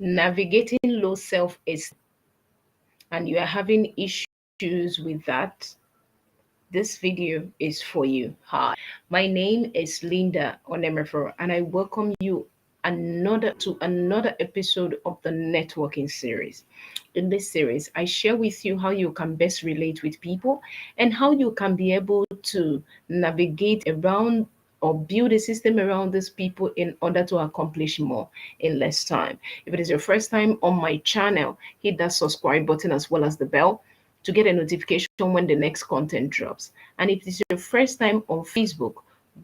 navigating low self-esteem and you are having issues with that, this video is for you. Hi, my name is Linda Onemefro, and I welcome you another episode of the networking series. In this series, I share with you how you can best relate with people and how you can be able to navigate around or build a system around these people in order to accomplish more in less time. If it is your first time on my channel, hit that subscribe button as well as the bell to get a notification when the next content drops. And if it's your first time on Facebook,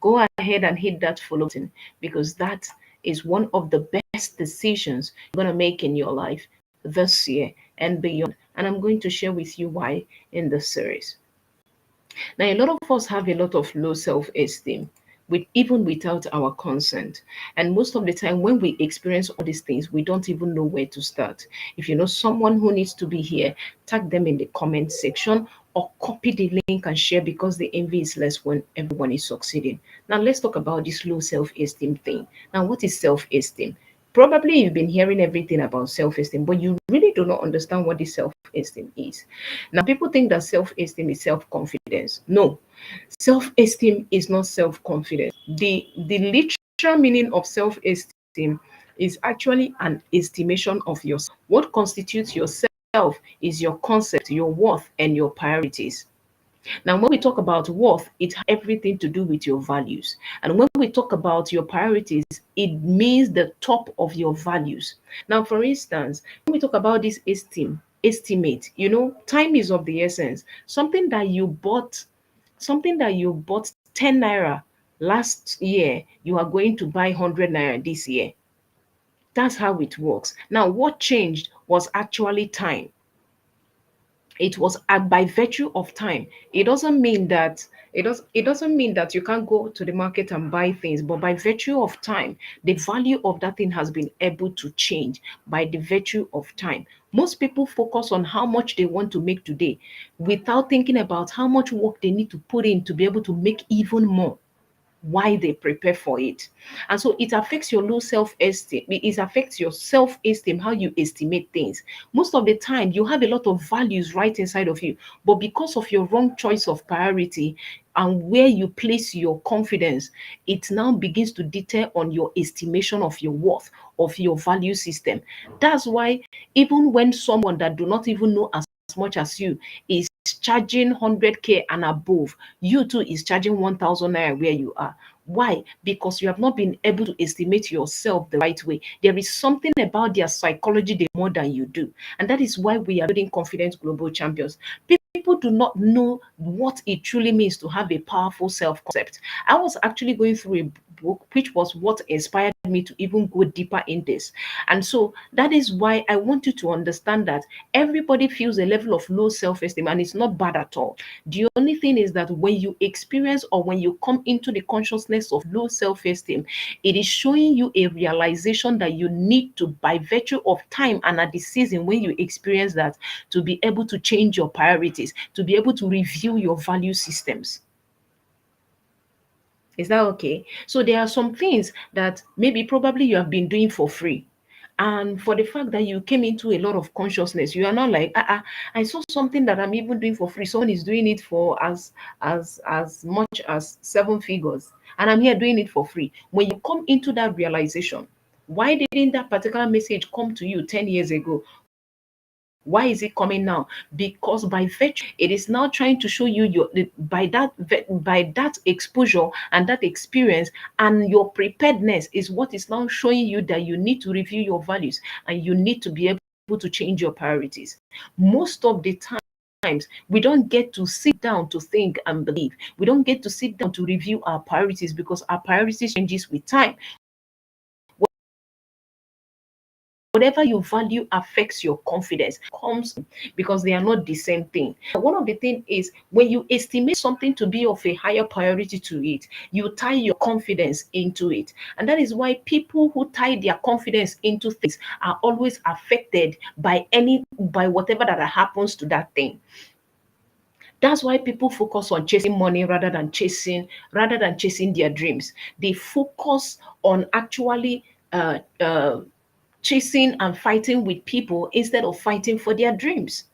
go ahead and hit that follow button because that is one of the best decisions you're going to make in your life this year and beyond. And I'm going to share with you why in this series. Now, a lot of us have a lot of low self esteem. Even without our consent. And most of the time, when we experience all these things, we don't even know where to start. If you know someone who needs to be here, tag them in the comment section or copy the link and share because the envy is less when everyone is succeeding. Now, let's talk about this low self esteem thing. Now, what is self esteem? Probably you've been hearing everything about self esteem, but you really do not understand what this self esteem is. Now, people think that self esteem is self confidence. No, self-esteem is not self-confidence. The literal meaning of self-esteem is actually an estimation of yourself. What constitutes yourself is your concept, your worth, and your priorities. Now, when we talk about worth, it has everything to do with your values. And when we talk about your priorities, it means the top of your values. Now, for instance, when we talk about this estimate, time is of the essence. Something that you bought 10 naira last year, you are going to buy 100 naira this year. That's how it works. Now, what changed was actually time. It was by virtue of time. It doesn't mean that you can't go to the market and buy things, but by virtue of time, the value of that thing has been able to change by the virtue of time. Most people focus on how much they want to make today without thinking about how much work they need to put in to be able to make even more why they prepare for it. And so it affects your low self-esteem. It affects your self-esteem, how you estimate things. Most of the time, you have a lot of values right inside of you, but because of your wrong choice of priority and where you place your confidence, it now begins to deter on your estimation of your worth, of your value system. That's why even when someone that do not even know as much as you is charging 100k and above, you too is charging 1000 naira where you are. Why? Because you have not been able to estimate yourself the right way. There is something about their psychology they more than you do, and that is why we are building confident global champions. People do not know what it truly means to have a powerful self concept. I was actually going through a book, which was what inspired me to even go deeper in this. And so that is why I want you to understand that everybody feels a level of low self esteem, and it's not bad at all. The only thing is that when you experience or when you come into the consciousness of low self esteem, it is showing you a realization that you need to, by virtue of time and at the season when you experience that, to be able to change your priorities, to be able to review your value systems. Is that okay? So there are some things that maybe probably you have been doing for free. And for the fact that you came into a lot of consciousness, you are not like, I saw something that I'm even doing for free. Someone is doing it for as much as seven figures, and I'm here doing it for free. When you come into that realization, why didn't that particular message come to you 10 years ago? Why is it coming now? Because by virtue, it is now trying to show you by that exposure and that experience and your preparedness is what is now showing you that you need to review your values and you need to be able to change your priorities. Most of the times we don't get to sit down to think and believe. We don't get to sit down to review our priorities because our priorities changes with time. Whatever you value affects your confidence comes because they are not the same thing. One of the things is when you estimate something to be of a higher priority to it, you tie your confidence into it. And that is why people who tie their confidence into things are always affected by whatever that happens to that thing. That's why people focus on chasing money rather than chasing their dreams. They focus on actually uh, uh, chasing and fighting with people instead of fighting for their dreams.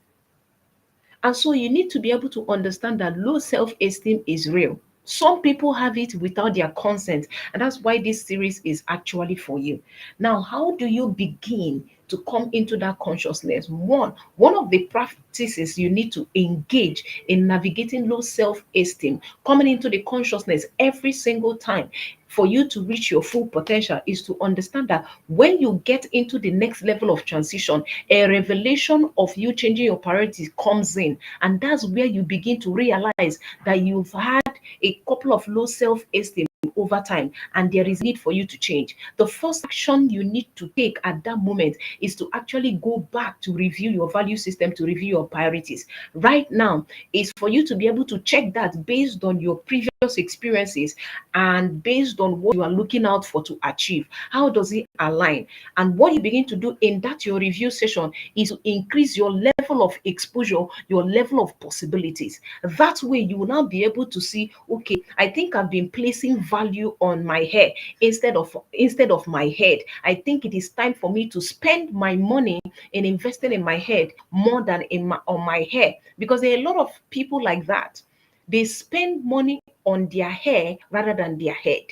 And so you need to be able to understand that low self esteem is real. Some people have it without their consent, and that's why this series is actually for you. Now, how do you begin to come into that consciousness? One of the practices you need to engage in navigating low self esteem, coming into the consciousness every single time for you to reach your full potential, is to understand that when you get into the next level of transition, a revelation of you changing your priorities comes in. And that's where you begin to realize that you've had a couple of low self esteem over time and there is need for you to change. The first action you need to take at that moment is to actually go back to review your value system, to review your priorities. Right now is for you to be able to check that based on your previous experiences and based on what you are looking out for to achieve. How does it align? And what you begin to do in that your review session is to increase your level of exposure, your level of possibilities. That way you will now be able to see, okay, I think I've been placing value on my hair instead of my head. I think it is time for me to spend my money in investing in my head more than on my hair, because there are a lot of people like that. They spend money on their hair rather than their head.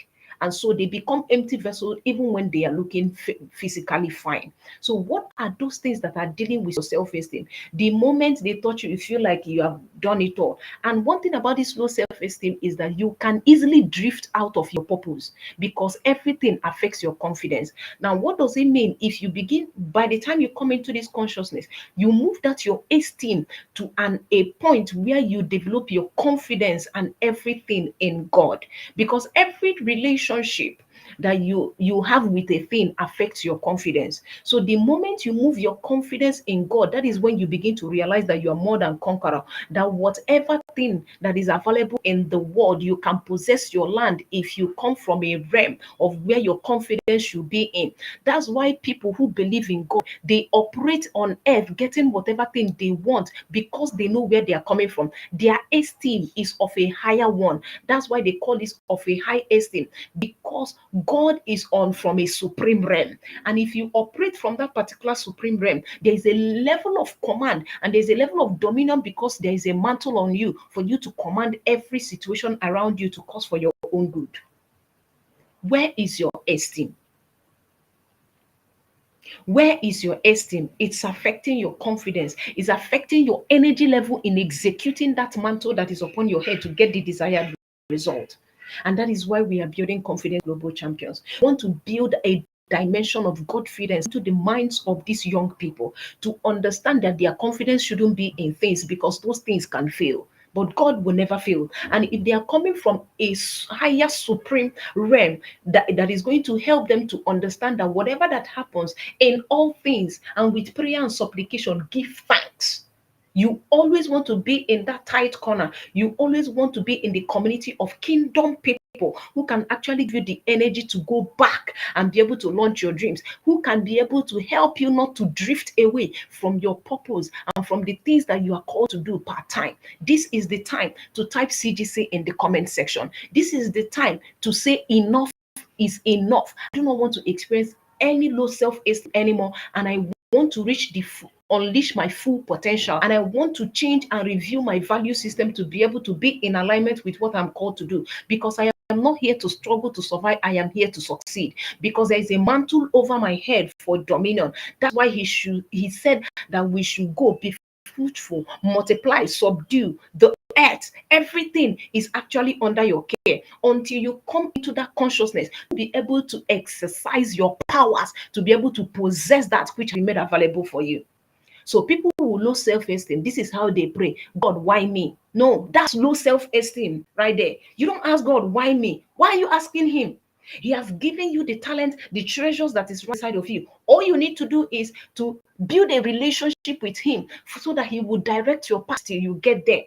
And so they become empty vessels even when they are looking physically fine. So, what are those things that are dealing with your self esteem? The moment they touch you, you feel like you have done it all. And one thing about this low self esteem is that you can easily drift out of your purpose because everything affects your confidence. Now, what does it mean if you begin, by the time you come into this consciousness, you move that your esteem to a point where you develop your confidence and everything in God? Because every relationship that you have with a thing affects your confidence. So the moment you move your confidence in God, that is when you begin to realize that you are more than conqueror, that whatever thing that is available in the world, you can possess your land if you come from a realm of where your confidence should be in. That's why people who believe in God, they operate on earth getting whatever thing they want because they know where they are coming from. Their esteem is of a higher one. That's why they call this of a high esteem, because God is on from a supreme realm. And if you operate from that particular supreme realm, there is a level of command and there's a level of dominion because there is a mantle on you for you to command every situation around you to cause for your own good. Where is your esteem? Where is your esteem? It's affecting your confidence. It's affecting your energy level in executing that mantle that is upon your head to get the desired result. And that is why we are building confident global champions. We want to build a dimension of confidence into the minds of these young people to understand that their confidence shouldn't be in things because those things can fail. But God will never fail. And if they are coming from a higher supreme realm that is going to help them to understand that whatever that happens in all things and with prayer and supplication, give thanks. You always want to be in that tight corner. You always want to be in the community of kingdom people who can actually give you the energy to go back and be able to launch your dreams, who can be able to help you not to drift away from your purpose and from the things that you are called to do part time. This is the time to type CGC in the comment section. This is the time to say enough is enough. I do not want to experience any low self-esteem anymore, and I want to reach unleash my full potential, and I want to change and review my value system to be able to be in alignment with what I'm called to do, because I am not here to struggle to survive. I am here to succeed, because there is a mantle over my head for dominion. That's why he said that we should go, be fruitful, multiply, subdue the earth. Everything is actually under your care until you come into that consciousness to be able to exercise your powers, to be able to possess that which we made available for you. So people who low self-esteem, this is how they pray. God, why me? No, that's low self-esteem right there. You don't ask God, why me? Why are you asking him? He has given you the talent, the treasures that is right inside of you. All you need to do is to build a relationship with him so that he will direct your path till you get there.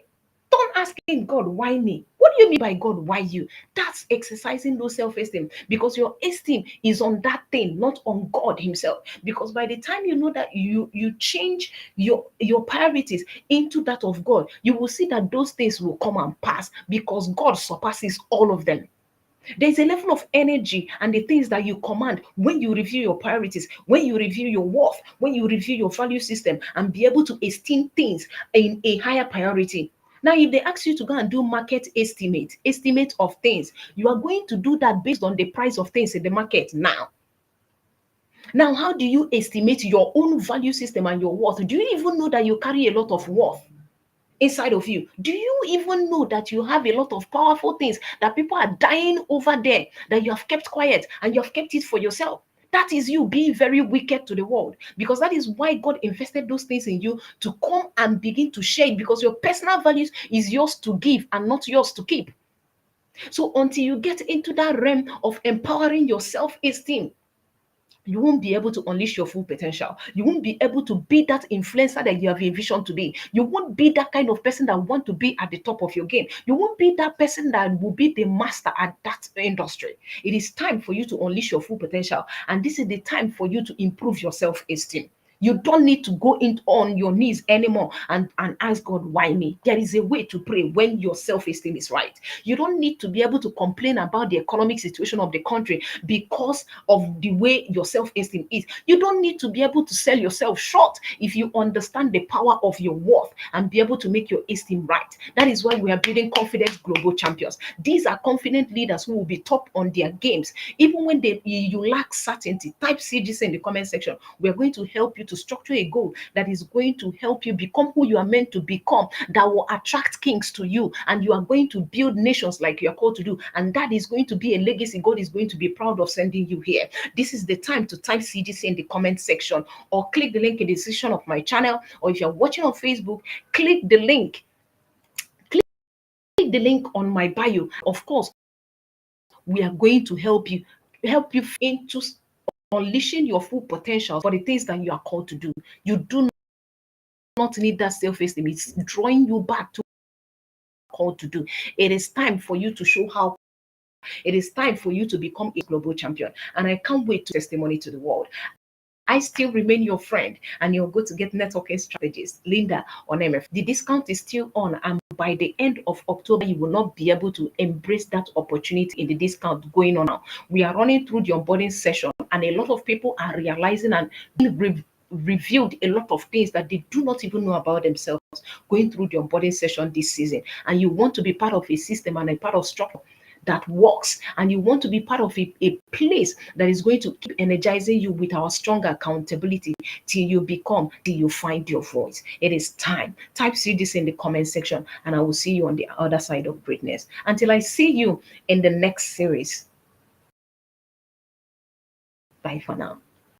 Don't ask him, God, why me? What do you mean by God, why you? That's exercising low self-esteem, because your esteem is on that thing, not on God himself. Because by the time you know that you change your priorities into that of God, you will see that those things will come and pass because God surpasses all of them. There's a level of energy and the things that you command when you review your priorities, when you review your worth, when you review your value system and be able to esteem things in a higher priority. Now, if they ask you to go and do market estimate of things, you are going to do that based on the price of things in the market now. Now, how do you estimate your own value system and your worth? Do you even know that you carry a lot of worth inside of you? Do you even know that you have a lot of powerful things that people are dying over there that you have kept quiet and you have kept it for yourself? That is you being very wicked to the world, because that is why God invested those things in you to come and begin to share it, because your personal values is yours to give and not yours to keep. So until you get into that realm of empowering your self-esteem, you won't be able to unleash your full potential. You won't be able to be that influencer that you have envisioned to be. You won't be that kind of person that want to be at the top of your game. You won't be that person that will be the master at that industry. It is time for you to unleash your full potential, and this is the time for you to improve your self-esteem. You don't need to go in on your knees anymore and ask God, why me? There is a way to pray when your self-esteem is right. You don't need to be able to complain about the economic situation of the country because of the way your self-esteem is. You don't need to be able to sell yourself short if you understand the power of your worth and be able to make your esteem right. That is why we are building confident global champions. These are confident leaders who will be top on their games. Even when you lack certainty, type CGC in the comment section. We're going to help you to structure a goal that is going to help you become who you are meant to become, that will attract kings to you, and you are going to build nations like you are called to do. And that is going to be a legacy God is going to be proud of sending you here. This is the time to type CGC in the comment section, or click the link in the description of my channel, or if you're watching on Facebook, click the link on my bio. Of course, we are going to help you into unleashing your full potential for the things that you are called to do. You do not need that self-esteem. It's drawing you back to what you're called to do. It is time for you to show how. It is time for you to become a global champion. And I can't wait to testimony to the world. I still remain your friend, and you're going to get networking strategies, Linda on MF. The discount is still on, and by the end of October, you will not be able to embrace that opportunity in the discount going on now. We are running through the onboarding session, and a lot of people are realizing and revealed a lot of things that they do not even know about themselves going through the onboarding session this season. And you want to be part of a system and a part of structure that works, and you want to be part of a place that is going to keep energizing you with our strong accountability till you find your voice. It is time. Type see this in the comment section, and I will see you on the other side of greatness. Until I see you in the next series. Bye for now.